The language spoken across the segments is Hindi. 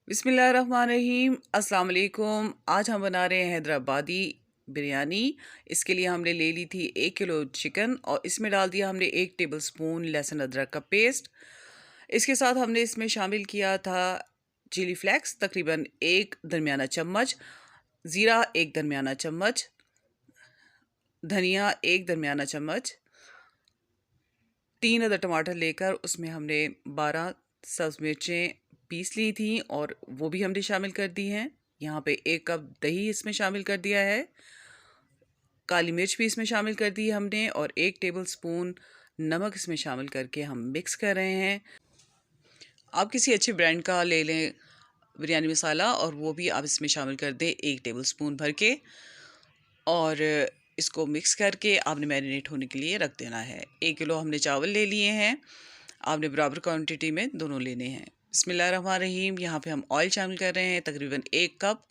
बिस्मिल्लाहिर्रहमानिर्रहीम। अस्सलाम वालेकुम। आज हम बना रहे हैं हैदराबादी बिरयानी। इसके लिए हमने ले ली थी 1 किलो चिकन और इसमें डाल दिया हमने 1 टेबलस्पून लहसुन अदरक का पेस्ट। इसके साथ हमने इसमें शामिल किया था चिली फ्लेक्स तकरीबन 1 दरमियाना चम्मच, ज़ीरा 1 दरमियाना चम्मच, धनिया 1 दरमियाना चम्मच, 3 अदर टमाटर लेकर उसमें हमने 12 सब्ज़ मिर्चें पीस ली थी और वो भी हमने शामिल कर दी हैं। यहाँ पे 1 कप दही इसमें शामिल कर दिया है। काली मिर्च भी इसमें शामिल कर दी है हमने और 1 टेबलस्पून नमक इसमें शामिल करके हम मिक्स कर रहे हैं। आप किसी अच्छे ब्रांड का ले लें बिरयानी मसाला और वो भी आप इसमें शामिल कर दें 1 टेबलस्पून भर के और इसको मिक्स करके आपने मैरिनेट होने के लिए रख देना है। 1 किलो हमने चावल ले लिए हैं, आपने बराबर क्वांटिटी में दोनों लेने हैं। बिस्मिल्लाहिर्रहमानिर्रहीम। यहाँ पे हम ऑयल शामिल कर रहे हैं तकरीबन 1 कप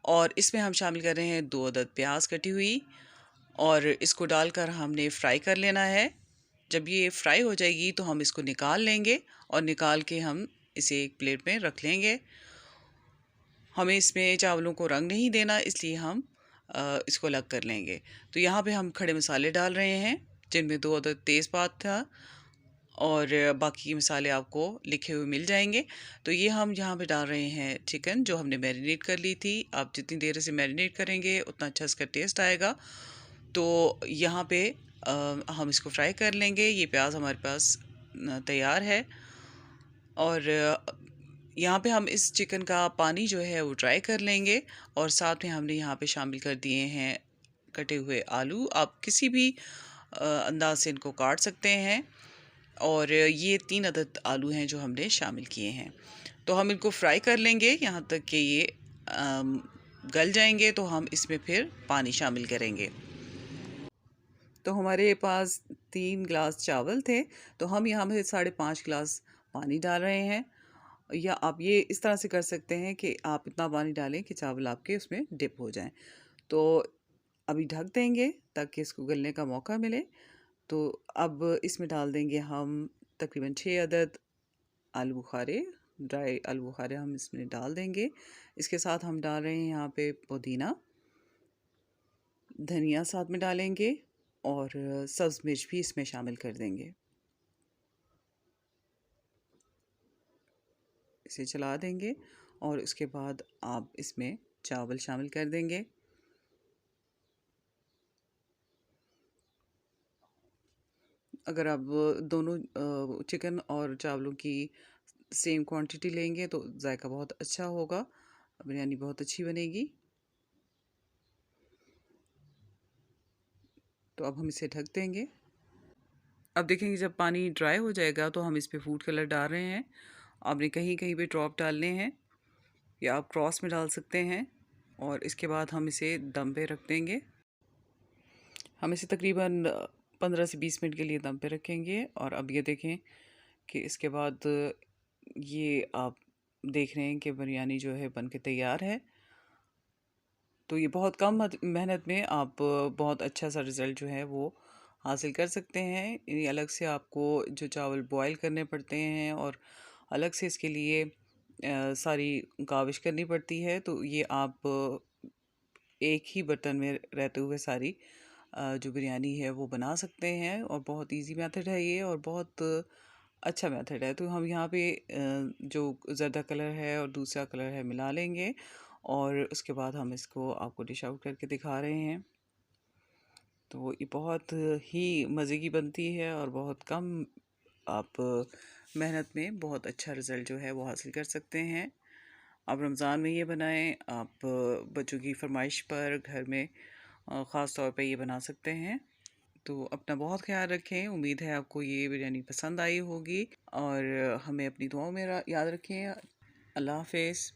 और इसमें हम शामिल कर रहे हैं 2 अदद प्याज कटी हुई और इसको डालकर हमने फ्राई कर लेना है। जब ये फ्राई हो जाएगी तो हम इसको निकाल लेंगे और निकाल के हम इसे एक प्लेट में रख लेंगे। हमें इसमें चावलों को रंग नहीं देना, इसलिए हम इसको अलग कर लेंगे। तो यहाँ पे हम खड़े मसाले डाल रहे हैं जिनमें 2 अदद तेज़पात था और बाकी के मसाले आपको लिखे हुए मिल जाएंगे। तो ये हम यहाँ पे डाल रहे हैं चिकन जो हमने मैरिनेट कर ली थी। आप जितनी देर से मैरिनेट करेंगे उतना अच्छा इसका टेस्ट आएगा। तो यहाँ पे हम इसको फ्राई कर लेंगे। ये प्याज हमारे पास तैयार है और यहाँ पे हम इस चिकन का पानी जो है वो ड्राई कर लेंगे और साथ में हमने यहाँ पे शामिल कर दिए हैं कटे हुए आलू। आप किसी भी अंदाज से इनको काट सकते हैं और ये 3 अदद आलू हैं जो हमने शामिल किए हैं। तो हम इनको फ्राई कर लेंगे यहाँ तक कि ये गल जाएंगे। तो हम इसमें फिर पानी शामिल करेंगे। तो हमारे पास 3 गिलास चावल थे तो हम यहाँ पे 5.5 गिलास पानी डाल रहे हैं। या आप ये इस तरह से कर सकते हैं कि आप इतना पानी डालें कि चावल आपके उसमें डिप हो जाएं। तो अभी ढक देंगे ताकि इसको गलने का मौका मिले। तो अब इसमें डाल देंगे हम तकरीबन 6 अदद आलू बुखारे, ड्राई आलू बुखारे हम इसमें डाल देंगे। इसके साथ हम डाल रहे हैं यहाँ पे पुदीना, धनिया साथ में डालेंगे और सब्ज़ मिर्च भी इसमें शामिल कर देंगे। इसे चला देंगे और उसके बाद आप इसमें चावल शामिल कर देंगे। अगर आप दोनों चिकन और चावलों की सेम क्वांटिटी लेंगे तो जायका बहुत अच्छा होगा, बिरयानी बहुत अच्छी बनेगी। तो अब हम इसे ढक देंगे। अब देखेंगे जब पानी ड्राई हो जाएगा तो हम इस पे फूड कलर डाल रहे हैं। आपने कहीं कहीं पे ड्रॉप डालने हैं या आप क्रॉस में डाल सकते हैं और इसके बाद हम इसे दम पे रख देंगे। हम इसे तकरीबन 15 से 20 मिनट के लिए दम पे रखेंगे। और अब ये देखें कि इसके बाद ये आप देख रहे हैं कि बिरयानी जो है बन के तैयार है। तो ये बहुत कम मेहनत में आप बहुत अच्छा सा रिज़ल्ट जो है वो हासिल कर सकते हैं। ये अलग से आपको जो चावल बॉयल करने पड़ते हैं और अलग से इसके लिए सारी काविश करनी पड़ती है। तो ये आप एक ही बर्तन में रहते हुए सारी जो बिरयानी है वो बना सकते हैं और बहुत इजी मेथड है ये और बहुत अच्छा मेथड है। तो हम यहाँ पे जो ज़र्दा कलर है और दूसरा कलर है मिला लेंगे और उसके बाद हम इसको आपको डिश आउट करके दिखा रहे हैं। तो ये बहुत ही मज़े की बनती है और बहुत कम आप मेहनत में बहुत अच्छा रिज़ल्ट जो है वो हासिल कर सकते हैं। आप रमज़ान में ये बनाएं, आप बच्चों की फरमाइश पर घर में ख़ास तौर पे ये बना सकते हैं। तो अपना बहुत ख्याल रखें। उम्मीद है आपको ये बिरयानी पसंद आई होगी और हमें अपनी दुआओं में याद रखें। अल्लाह हाफ़िज़।